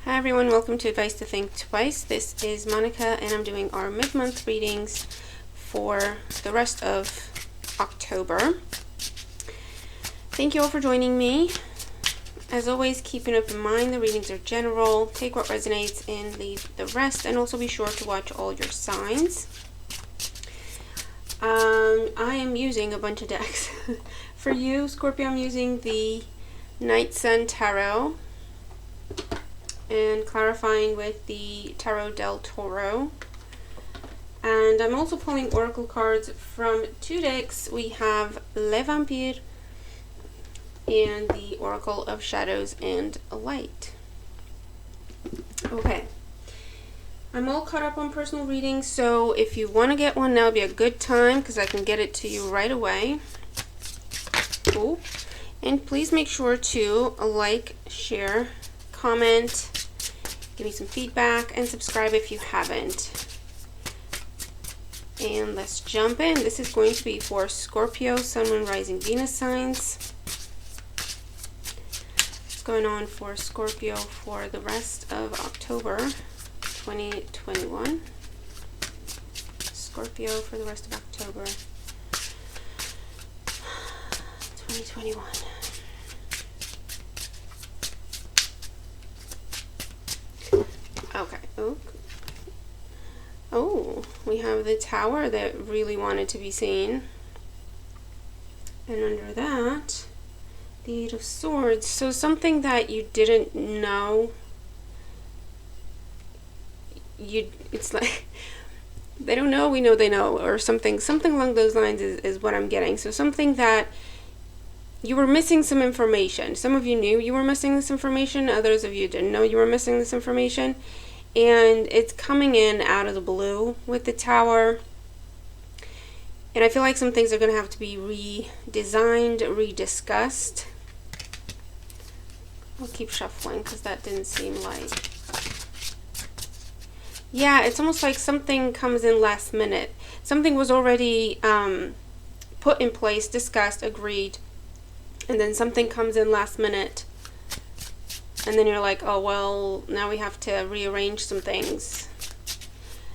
Hi everyone, welcome to Advice to Think Twice. This is Monica and I'm doing our mid-month readings for the rest of October. Thank you all for joining me. As always, keep an open mind. The readings are general. Take what resonates and leave the rest, and also be sure to watch all your signs. I am using a bunch of decks. For you, Scorpio, I'm using the Night Sun Tarot and clarifying with the Tarot del Toro. And I'm also pulling oracle cards from two decks. We have Le Vampire and the Oracle of Shadows and Light. Okay. I'm all caught up on personal readings, so if you want to get one, now would be a good time because I can get it to you right away. Cool. And please make sure to like, share, comment, give me some feedback, and subscribe if you haven't. And let's jump in. This is going to be for Scorpio, Sun, Moon, Rising, Venus signs. What's going on for Scorpio for the rest of October 2021? Scorpio for the rest of October 2021. Okay. Oh, we have the Tower that really wanted to be seen. And under that, the Eight of Swords. So something that you didn't know. It's like they don't know, we know they know, or something along those lines is what I'm getting. So something that you were missing some information. Some of you knew you were missing this information, others of you didn't know you were missing this information. And it's coming in out of the blue with the Tower. And I feel like some things are going to have to be redesigned, rediscussed. I'll keep shuffling because that didn't seem like... Yeah, it's almost like something comes in last minute. Something was already put in place, discussed, agreed, and then something comes in last minute. And then you're like, oh, well, now we have to rearrange some things.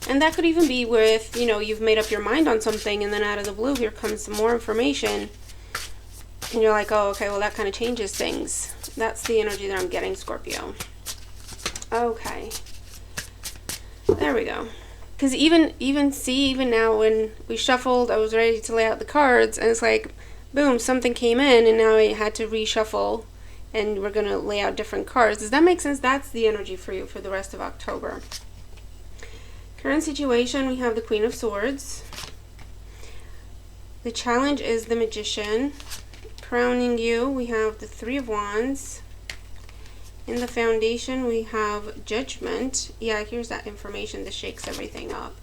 And that could even be with, you know, you've made up your mind on something, and then out of the blue, here comes some more information. And you're like, oh, okay, well, that kind of changes things. That's the energy that I'm getting, Scorpio. Okay. There we go. Because even now when we shuffled, I was ready to lay out the cards, and it's like, boom, something came in, and now I had to reshuffle. And we're going to lay out different cards. Does that make sense? That's the energy for you for the rest of October. Current situation, we have the Queen of Swords. The challenge is the Magician. Crowning you, we have the Three of Wands. In the foundation, we have Judgment. Yeah, here's that information that shakes everything up.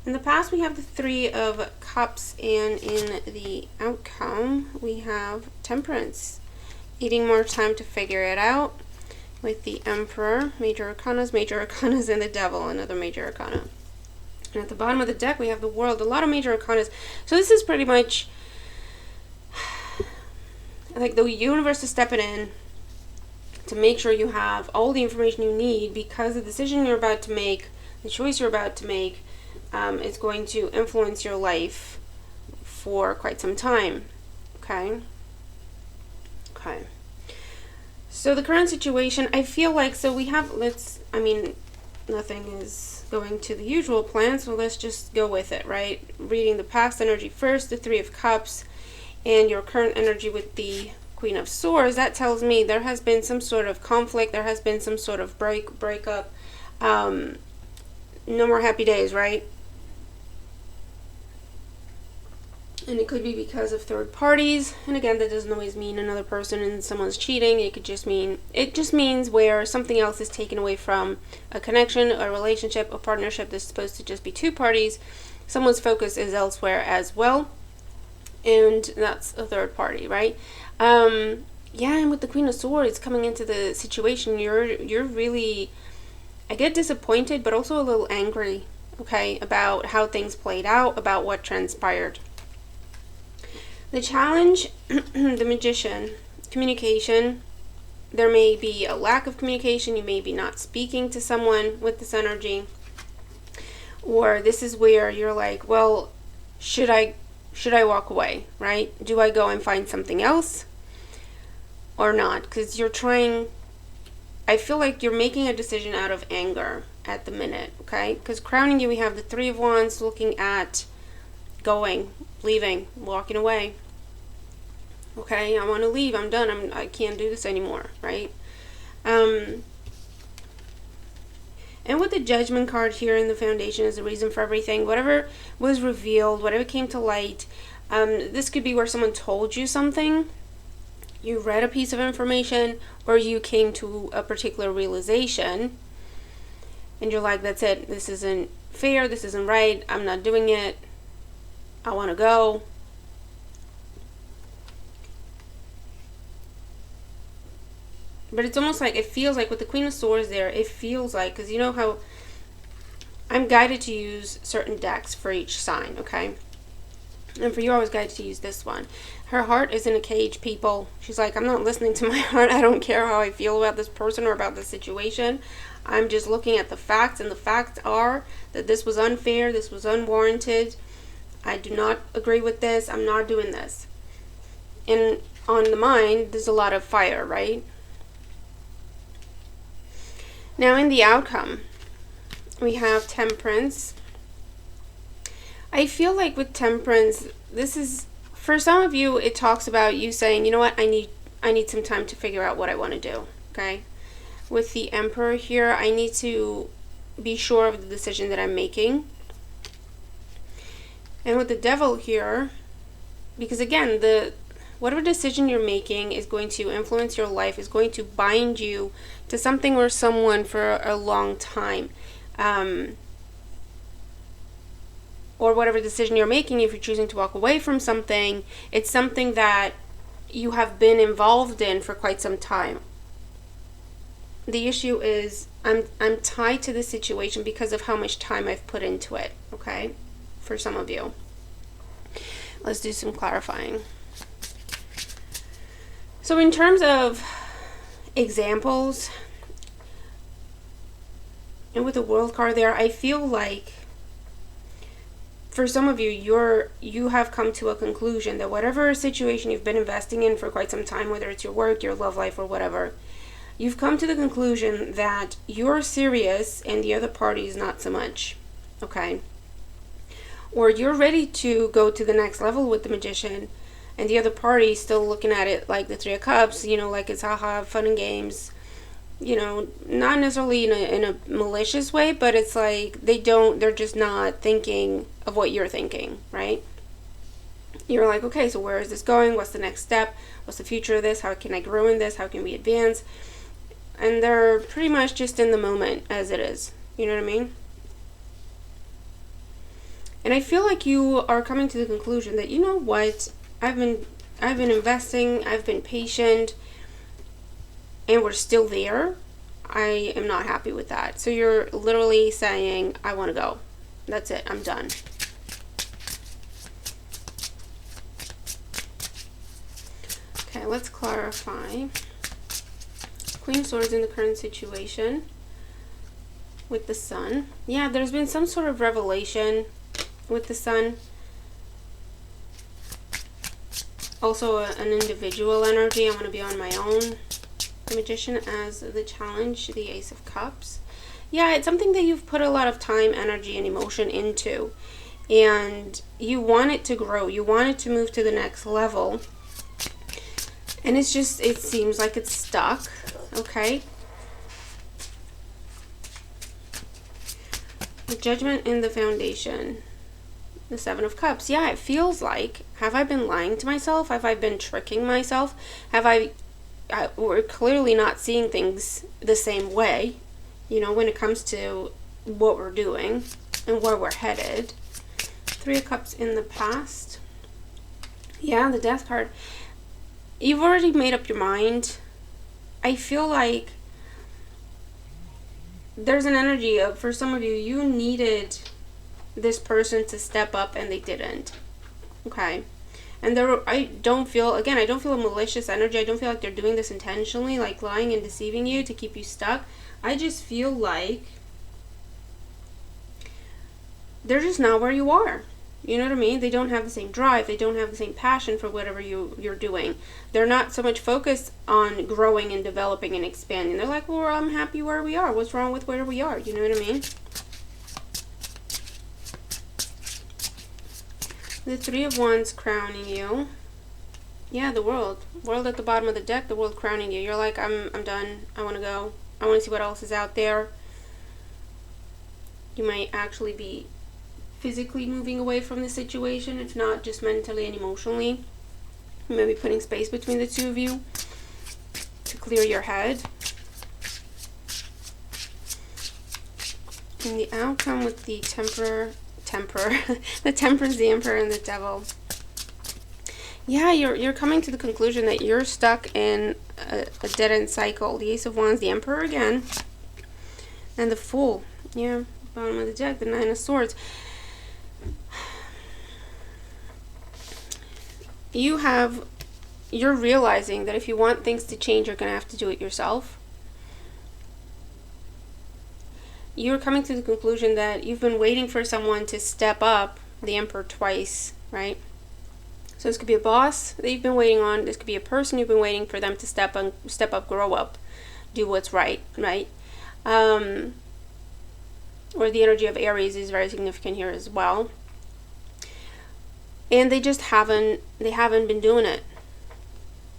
In the past, we have the Three of Cups. And in the outcome, we have Temperance. Needing more time to figure it out with the Emperor, Major Arcanas, and the Devil, another Major Arcana. And at the bottom of the deck, we have the World, a lot of Major Arcanas. So this is pretty much like the universe is stepping in to make sure you have all the information you need, because the decision you're about to make, the choice you're about to make, is going to influence your life for quite some time. Okay? Okay. So the current situation, I feel like, so we have, nothing is going to the usual plan, so let's just go with it, right? Reading the past energy first, the Three of Cups, and your current energy with the Queen of Swords. That tells me there has been some sort of conflict, there has been some sort of breakup, no more happy days, right? And it could be because of third parties. And again, that doesn't always mean another person and someone's cheating. It just means where something else is taken away from a connection, a relationship, a partnership that's supposed to just be two parties. Someone's focus is elsewhere as well. And that's a third party, right? Yeah, and with the Queen of Swords coming into the situation, you're really, I get disappointed, but also a little angry, okay, about how things played out, about what transpired. The challenge, the Magician, communication, there may be a lack of communication. You may be not speaking to someone with this energy. Or this is where you're like, well, should I walk away, right? Do I go and find something else or not? Because you're trying, I feel like you're making a decision out of anger at the minute, okay? Because crowning you, we have the Three of Wands looking at going, leaving, walking away. Okay, I want to leave. I'm done. I can't do this anymore, right? And with the Judgment card here in the Foundation is the reason for everything. Whatever was revealed, whatever came to light, this could be where someone told you something, you read a piece of information, or you came to a particular realization, and you're like, that's it. This isn't fair. This isn't right. I'm not doing it. I want to go. But it's almost like, it feels like with the Queen of Swords there, it feels like, because you know how I'm guided to use certain decks for each sign, okay? And for you, I was guided to use this one. Her heart is in a cage, people. She's like, I'm not listening to my heart. I don't care how I feel about this person or about this situation. I'm just looking at the facts, and the facts are that this was unfair, this was unwarranted. I do not agree with this. I'm not doing this. And on the mind, there's a lot of fire, right? Now in the outcome, we have Temperance. I feel like with Temperance, this is, for some of you, it talks about you saying, you know what, I need some time to figure out what I want to do, okay? With the Emperor here, I need to be sure of the decision that I'm making. And with the Devil here, because again, whatever decision you're making is going to influence your life, is going to bind you to something or someone for a long time. Or whatever decision you're making, if you're choosing to walk away from something, it's something that you have been involved in for quite some time. The issue is, I'm tied to this situation because of how much time I've put into it, okay? For some of you. Let's do some clarifying. So in terms of examples, and with the World card there, I feel like for some of you, you have come to a conclusion that whatever situation you've been investing in for quite some time, whether it's your work, your love life, or whatever, you've come to the conclusion that you're serious and the other party is not so much, okay? Or you're ready to go to the next level with the Magician, and the other party is still looking at it like the Three of Cups, you know, like it's haha, fun and games, you know, not necessarily in a malicious way, but it's like they're just not thinking of what you're thinking, right? You're like, okay, so where is this going? What's the next step? What's the future of this? How can I grow in this? How can we advance? And they're pretty much just in the moment as it is. You know what I mean? And I feel like you are coming to the conclusion that, you know what, I've been investing, I've been patient, and we're still there. I am not happy with that. So you're literally saying, I want to go. That's it. I'm done. Okay, let's clarify. Queen of Swords in the current situation with the Sun. Yeah, there's been some sort of revelation with the Sun. Also an individual energy. I want to be on my own. The Magician as the challenge, the Ace of Cups. Yeah, it's something that you've put a lot of time, energy, and emotion into. And you want it to grow. You want it to move to the next level. And it's just, it seems like it's stuck. Okay. The Judgment in the Foundation. The Seven of Cups. Yeah, it feels like, have I been lying to myself? Have I been tricking myself? We're clearly not seeing things the same way, you know, when it comes to what we're doing and where we're headed. Three of Cups in the past. Yeah, the Death card. You've already made up your mind. I feel like there's an energy of, for some of you, you needed this person to step up and they didn't. Okay. And I don't feel a malicious energy. I don't feel like they're doing this intentionally, like lying and deceiving you to keep you stuck. I just feel like they're just not where you are. You know what I mean? They don't have the same drive. They don't have the same passion for whatever you're doing. They're not so much focused on growing and developing and expanding. They're like, well, I'm happy where we are. What's wrong with where we are? You know what I mean? The Three of Wands crowning you. Yeah, the World. World at the bottom of the deck, the World crowning you. You're like, I'm done. I want to go. I want to see what else is out there. You might actually be physically moving away from the situation, if not just mentally and emotionally. You may be putting space between the two of you to clear your head. And the outcome with the the Temperance, the Emperor, and the Devil. Yeah, you're coming to the conclusion that you're stuck in a dead-end cycle. The Ace of Wands, the Emperor again, and the Fool. Yeah, bottom of the deck, the Nine of Swords. You're realizing that if you want things to change, you're going to have to do it yourself. You're coming to the conclusion that you've been waiting for someone to step up, the Emperor twice, right? So this could be a boss that you've been waiting on. This could be a person you've been waiting for them to step up, grow up, do what's right, right? Or the energy of Aries is very significant here as well. And they just haven't been doing it.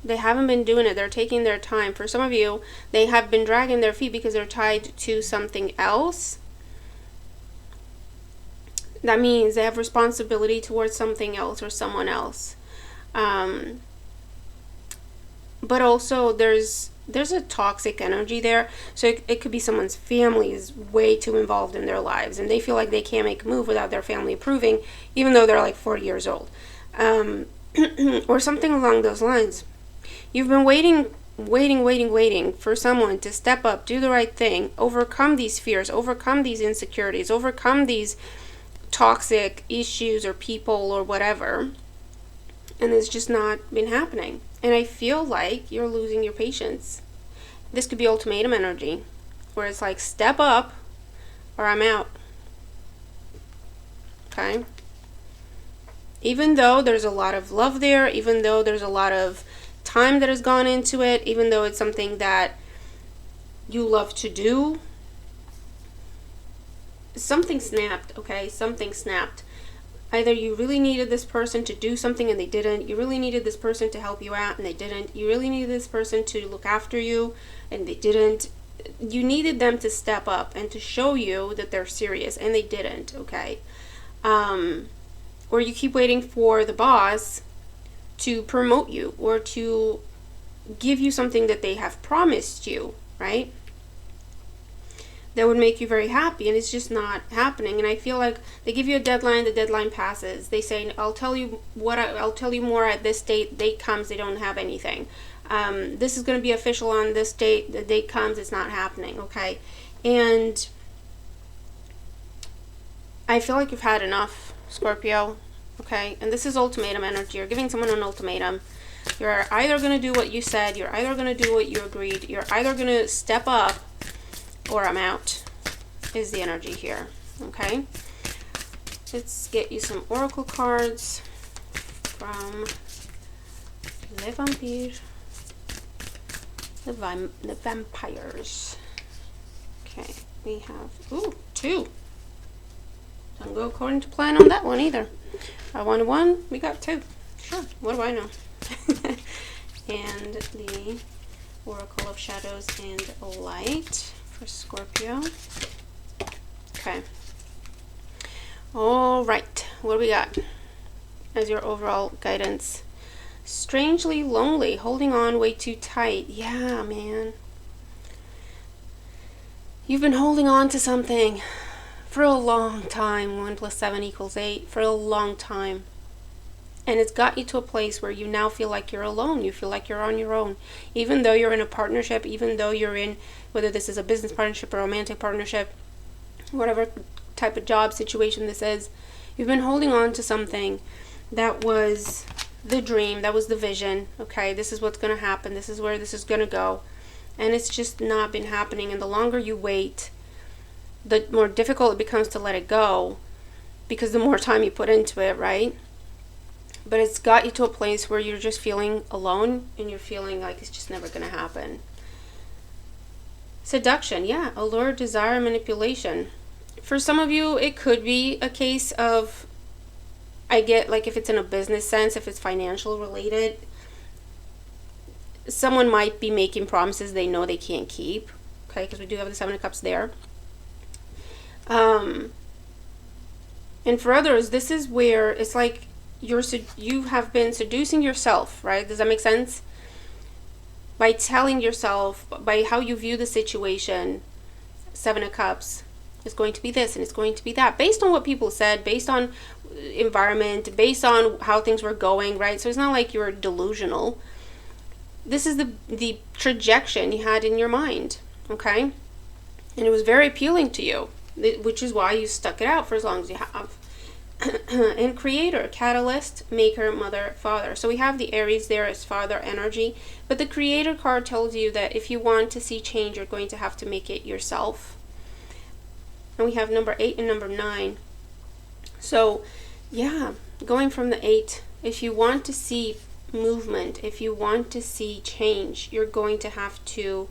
They haven't been doing it. They're taking their time. For some of you, they have been dragging their feet because they're tied to something else. That means they have responsibility towards something else or someone else. But also there's a toxic energy there. So it could be someone's family is way too involved in their lives, and they feel like they can't make a move without their family approving, even though they're like 40 years old. Or something along those lines. You've been waiting for someone to step up, do the right thing, overcome these fears, overcome these insecurities, overcome these toxic issues or people or whatever. And it's just not been happening. And I feel like you're losing your patience. This could be ultimatum energy, where it's like, step up or I'm out. Okay? Even though there's a lot of love there, even though there's a lot of time that has gone into it, even though it's something that you love to do, something snapped, okay? Something snapped. Either you really needed this person to do something and they didn't. You really needed this person to help you out and they didn't. You really needed this person to look after you and they didn't. You needed them to step up and to show you that they're serious, and they didn't, okay? Or you keep waiting for the boss to promote you or to give you something that they have promised you, right? That would make you very happy, and it's just not happening. And I feel like they give you a deadline, the deadline passes. They say, I'll tell you more at this date. Date comes, they don't have anything. This is going to be official on this date. The date comes, it's not happening, okay? And I feel like you've had enough, Scorpio, okay? And this is ultimatum energy. You're giving someone an ultimatum. You're either going to do what you said, you're either going to do what you agreed, you're either going to step up, or I'm out, is the energy here, okay? Let's get you some oracle cards from Le Vampire, the vampires. Okay, we have, two. Don't go according to plan on that one either. I wanted one, we got two. Sure, what do I know? And the Oracle of Shadows and Light for Scorpio. Okay. All right. What do we got as your overall guidance? Strangely lonely, holding on way too tight. Yeah, man. You've been holding on to something for a long time. 1 + 7 = 8. For a long time. And it's got you to a place where you now feel like you're alone. You feel like you're on your own. Even though you're in a partnership, even though you're in, whether this is a business partnership or a romantic partnership, whatever type of job situation this is, you've been holding on to something that was the dream, that was the vision. Okay, this is what's going to happen, this is where this is going to go, and it's just not been happening. And the longer you wait, the more difficult it becomes to let it go, because the more time you put into it, right? But it's got you to a place where you're just feeling alone, and you're feeling like it's just never going to happen. Seduction, yeah, allure, desire, manipulation. For some of you, it could be a case of, I get, like, if it's in a business sense, if it's financial related, someone might be making promises they know they can't keep, okay, because we do have the Seven of Cups there. And for others, this is where it's like you have been seducing yourself, right? Does that make sense? By telling yourself, by how you view the situation, Seven of Cups, it's going to be this and it's going to be that, based on what people said, based on environment, based on how things were going, right? So it's not like you're delusional. This is the projection you had in your mind, okay? And it was very appealing to you, which is why you stuck it out for as long as you have. And creator, catalyst, maker, mother, father. So we have the Aries there as father energy, but the creator card tells you that if you want to see change, you're going to have to make it yourself. And we have number 8 and number 9. So yeah, going from the 8, if you want to see movement, if you want to see change, you're going to have to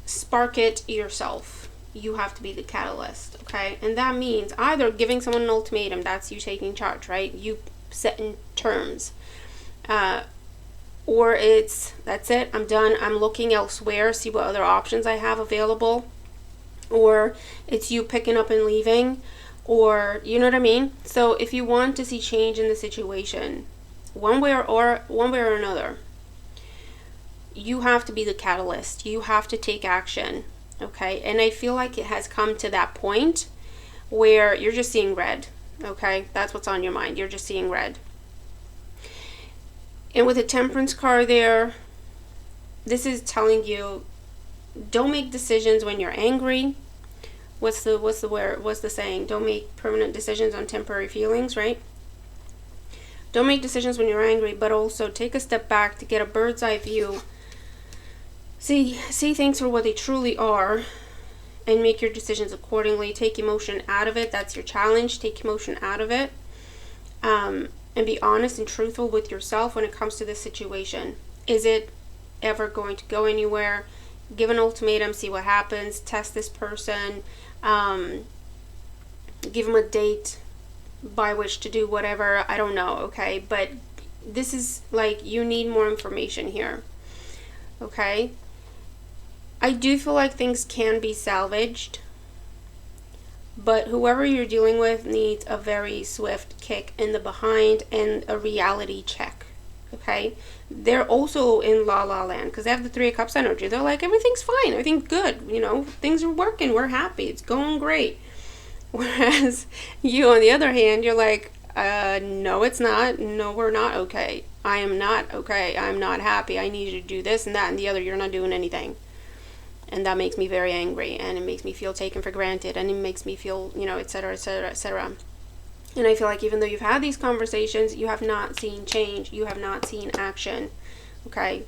spark it yourself. You have to be the catalyst, okay? And that means either giving someone an ultimatum, that's you taking charge, right? You setting terms. Or it's, that's it, I'm done, I'm looking elsewhere, see what other options I have available. Or it's you picking up and leaving, or, you know what I mean? So if you want to see change in the situation, one way or another, you have to be the catalyst. You have to take action. Okay, and I feel like it has come to that point where you're just seeing red. Okay, that's what's on your mind. You're just seeing red. And with the Temperance card there, this is telling you, don't make decisions when you're angry. What's the saying? Don't make permanent decisions on temporary feelings, right? Don't make decisions when you're angry, but also take a step back to get a bird's eye view. See things for what they truly are, and make your decisions accordingly. Take emotion out of it. That's your challenge. Take emotion out of it. And be honest and truthful with yourself when it comes to this situation. Is it ever going to go anywhere? Give an ultimatum, see what happens. Test this person. Give them a date by which to do whatever. I don't know, okay? But this is like, you need more information here, okay? I do feel like things can be salvaged, but whoever you're dealing with needs a very swift kick in the behind and a reality check, okay? They're also in la la land because they have the Three of Cups energy. They're like, everything's fine, everything's good, you know, things are working, we're happy, it's going great. Whereas you, on the other hand, you're like, no, it's not. No, we're not okay. I am not okay. I'm not happy. I need you to do this and that and the other. You're not doing anything. And that makes me very angry, and it makes me feel taken for granted, and it makes me feel, you know, etc., etc., etc. And I feel like even though you've had these conversations, you have not seen change. You have not seen action, okay?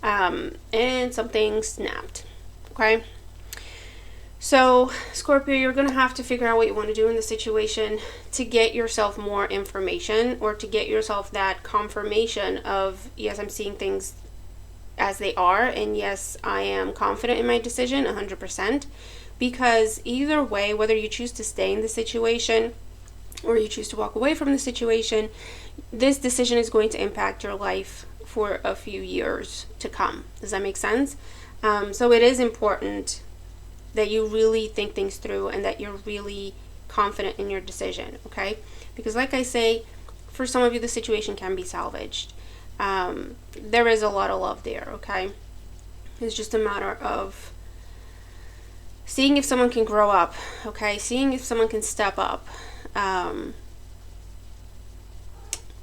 And something snapped, okay? So, Scorpio, you're going to have to figure out what you want to do in the situation to get yourself more information, or to get yourself that confirmation of, yes, I'm seeing things as they are, and yes, I am confident in my decision 100%, because either way, whether you choose to stay in the situation or you choose to walk away from the situation, this decision is going to impact your life for a few years to come. Does that make sense? So it is important that you really think things through and that you're really confident in your decision, okay? Because like I say, for some of you, the situation can be salvaged. There is a lot of love there, okay? It's just a matter of seeing if someone can grow up, okay? Seeing if someone can step up.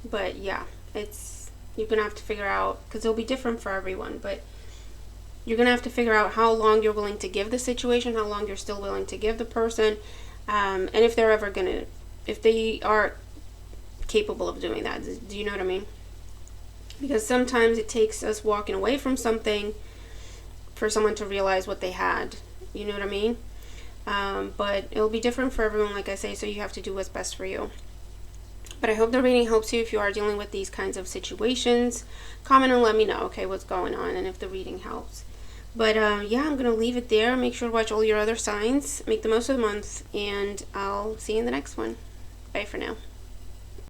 But yeah, you're gonna have to figure out, because it'll be different for everyone, but you're gonna have to figure out how long you're willing to give the situation, how long you're still willing to give the person, and if they are capable of doing that. Do you know what I mean? Because sometimes it takes us walking away from something for someone to realize what they had. You know what I mean? But it'll be different for everyone, like I say, so you have to do what's best for you. But I hope the reading helps you if you are dealing with these kinds of situations. Comment and let me know, okay, what's going on and if the reading helps. But yeah, I'm going to leave it there. Make sure to watch all your other signs. Make the most of the month, and I'll see you in the next one. Bye for now.